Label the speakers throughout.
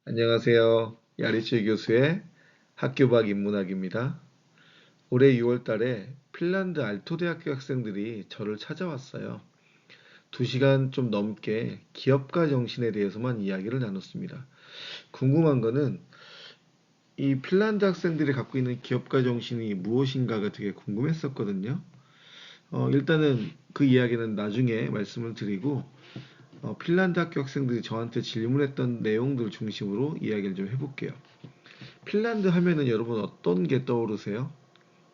Speaker 1: 안녕하세요. 야리츠 교수의 학교 밖 인문학입니다. 올해 6월 달에 핀란드 알토 대학교 학생들이 저를 찾아왔어요. 2시간 좀 넘게 기업가 정신에 대해서만 이야기를 나눴습니다. 궁금한 거는 이 핀란드 학생들이 갖고 있는 기업가 정신이 무엇인가가 되게 궁금했었거든요. 일단은 그 이야기는 나중에 말씀을 드리고 핀란드 학교 학생들이 저한테 질문했던 내용들 중심으로 이야기를 좀 해볼게요. 핀란드 하면은 여러분 어떤 게 떠오르세요?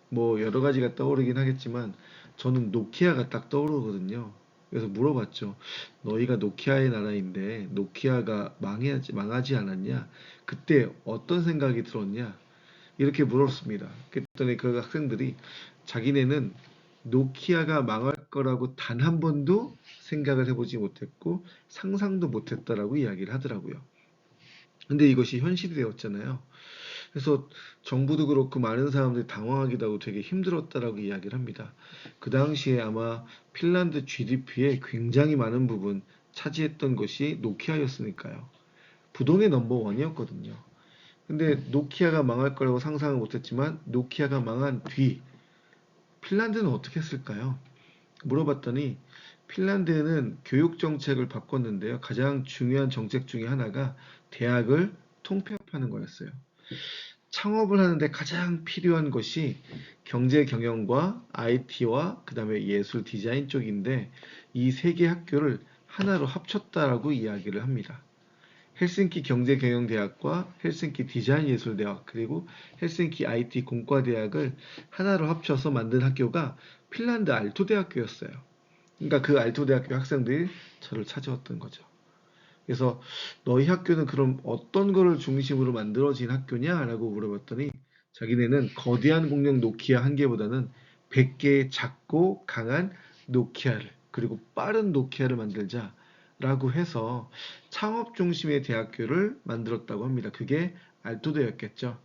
Speaker 1: 뭐 여러 가지가 떠오르긴 하겠지만 저는 노키아가 딱 떠오르거든요. 그래서 물어봤죠. 너희가 노키아의 나라인데 노키아가 망하지 않았냐? 그때 어떤 생각이 들었냐? 이렇게 물었습니다. 그랬더니 그 학생들이 자기네는 노키아가 망할 거라고 단 한 번도 생각을 해보지 못했고 상상도 못했다라고 이야기를 하더라고요. 근데 이것이 현실이 되었잖아요. 그래서 정부도 그렇고 많은 사람들이 당황하기도 하고 되게 힘들었다라고 이야기를 합니다. 그 당시에 아마 핀란드 GDP의 굉장히 많은 부분 차지했던 것이 노키아였으니까요. 부동의 넘버원이었거든요. 근데 노키아가 망할 거라고 상상을 못했지만 노키아가 망한 뒤 핀란드는 어떻게 했을까요? 물어봤더니 핀란드는 교육 정책을 바꿨는데요. 가장 중요한 정책 중에 하나가 대학을 통폐합하는 거였어요. 창업을 하는데 가장 필요한 것이 경제 경영과 IT와 그다음에 예술 디자인 쪽인데 이 세 개 학교를 하나로 합쳤다라고 이야기를 합니다. 헬싱키 경제경영대학과 헬싱키 디자인예술대학 그리고 헬싱키 IT 공과대학을 하나로 합쳐서 만든 학교가 핀란드 알토대학교였어요. 그러니까 그 알토대학교 학생들이 저를 찾아왔던 거죠. 그래서 너희 학교는 그럼 어떤 거를 중심으로 만들어진 학교냐라고 물어봤더니 자기네는 거대한 공룡 노키아 한 개보다는 100개의 작고 강한 노키아를 그리고 빠른 노키아를 만들자라고 해서 창업 중심의 대학교를 만들었다고 합니다. 그게 알토대였겠죠.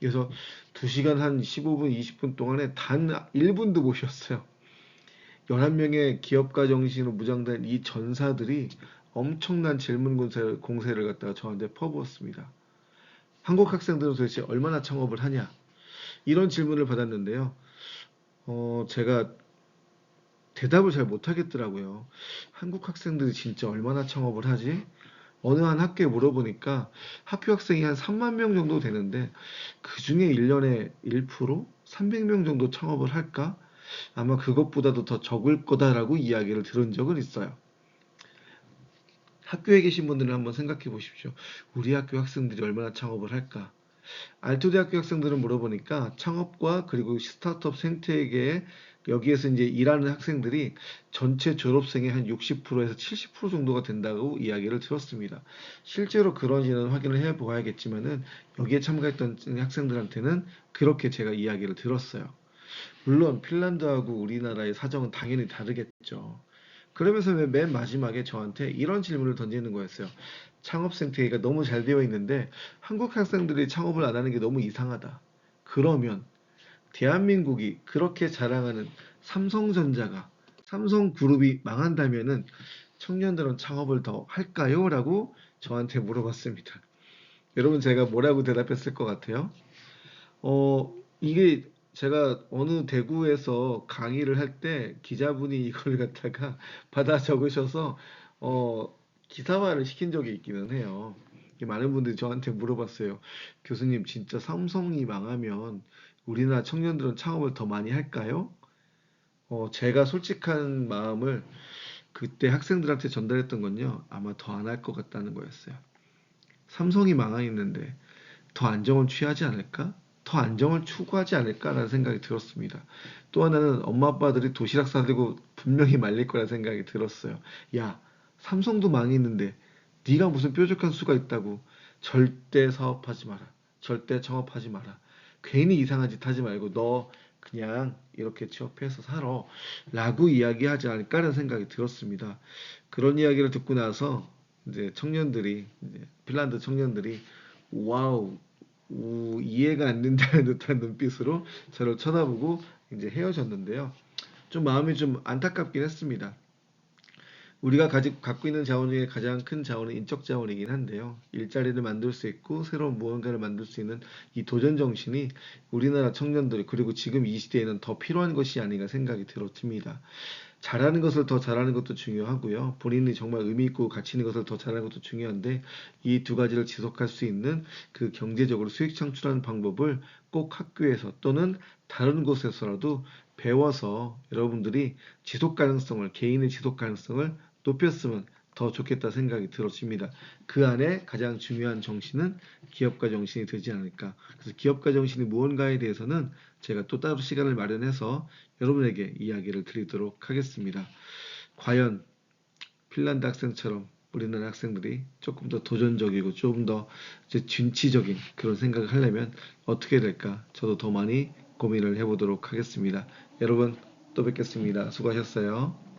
Speaker 1: 그래서 2시간 한 15분, 20분 동안에 단 1분도 못 쉬었어요. 11명의 기업가 정신으로 무장된 이 전사들이 엄청난 질문 공세를 갖다가 저한테 퍼부었습니다. 한국 학생들은 도대체 얼마나 창업을 하냐? 이런 질문을 받았는데요. 제가 대답을 잘 못하겠더라고요. 한국 학생들이 진짜 얼마나 창업을 하지? 어느 한 학교에 물어보니까 학교 학생이 한 3만 명 정도 되는데 그 중에 1년에 1%? 300명 정도 창업을 할까? 아마 그것보다도 더 적을 거다라고 이야기를 들은 적은 있어요. 학교에 계신 분들은 한번 생각해 보십시오. 우리 학교 학생들이 얼마나 창업을 할까? 알토대학교 학생들은 물어보니까 창업과 그리고 스타트업 생태계에 여기에서 이제 일하는 학생들이 전체 졸업생의 한 60%에서 70% 정도가 된다고 이야기를 들었습니다. 실제로 그런지는 확인을 해 보아야겠지만은 여기에 참가했던 학생들한테는 그렇게 제가 이야기를 들었어요. 물론 핀란드하고 우리나라의 사정은 당연히 다르겠죠. 그러면서 맨 마지막에 저한테 이런 질문을 던지는 거였어요. 창업 생태계가 너무 잘 되어 있는데 한국 학생들이 창업을 안 하는 게 너무 이상하다. 그러면 대한민국이 그렇게 자랑하는 삼성전자가 삼성그룹이 망한다면은 청년들은 창업을 더 할까요? 라고 저한테 물어봤습니다. 여러분 제가 뭐라고 대답했을 것 같아요? 이게 제가 어느 대구에서 강의를 할 때 기자분이 이걸 갖다가 받아 적으셔서 어, 기사화를 시킨 적이 있기는 해요. 많은 분들이 저한테 물어봤어요. 교수님, 진짜 삼성이 망하면 우리나라 청년들은 창업을 더 많이 할까요? 제가 솔직한 마음을 그때 학생들한테 전달했던 건요. 아마 더 안 할 것 같다는 거였어요. 삼성이 망하겠는데 더 안정을 취하지 않을까? 더 안정을 추구하지 않을까라는 생각이 들었습니다. 또 하나는 엄마 아빠들이 도시락 싸들고 분명히 말릴 거라는 생각이 들었어요. 야, 삼성도 망했는데 네가 무슨 뾰족한 수가 있다고. 절대 사업하지 마라. 절대 창업하지 마라. 괜히 이상한 짓 하지 말고 너 그냥 이렇게 취업해서 살아 라고 이야기하지 않을까라는 생각이 들었습니다. 그런 이야기를 듣고 나서 이제 청년들이 이제 핀란드 청년들이 와우 이해가 안 된다는 듯한 눈빛으로 저를 쳐다보고 이제 헤어졌는데요. 좀 마음이 좀 안타깝긴 했습니다. 우리가 갖고 있는 자원 중에 가장 큰 자원은 인적 자원이긴 한데요. 일자리를 만들 수 있고 새로운 무언가를 만들 수 있는 이 도전 정신이 우리나라 청년들 그리고 지금 이 시대에는 더 필요한 것이 아닌가 생각이 들어집니다. 잘하는 것을 더 잘하는 것도 중요하고요. 본인이 정말 의미 있고 가치 있는 것을 더 잘하는 것도 중요한데 이 두 가지를 지속할 수 있는 그 경제적으로 수익 창출하는 방법을 꼭 학교에서 또는 다른 곳에서라도 배워서 여러분들이 지속 가능성을, 개인의 지속 가능성을 높였으면 더 좋겠다 생각이 들어집니다. 그 안에 가장 중요한 정신은 기업가 정신이 되지 않을까. 그래서 기업가 정신이 무언가에 대해서는 제가 또 따로 시간을 마련해서 여러분에게 이야기를 드리도록 하겠습니다. 과연 핀란드 학생처럼 우리나라 학생들이 조금 더 도전적이고 조금 더 이제 진취적인 그런 생각을 하려면 어떻게 될까? 저도 더 많이 고민을 해보도록 하겠습니다. 여러분 또 뵙겠습니다. 수고하셨어요.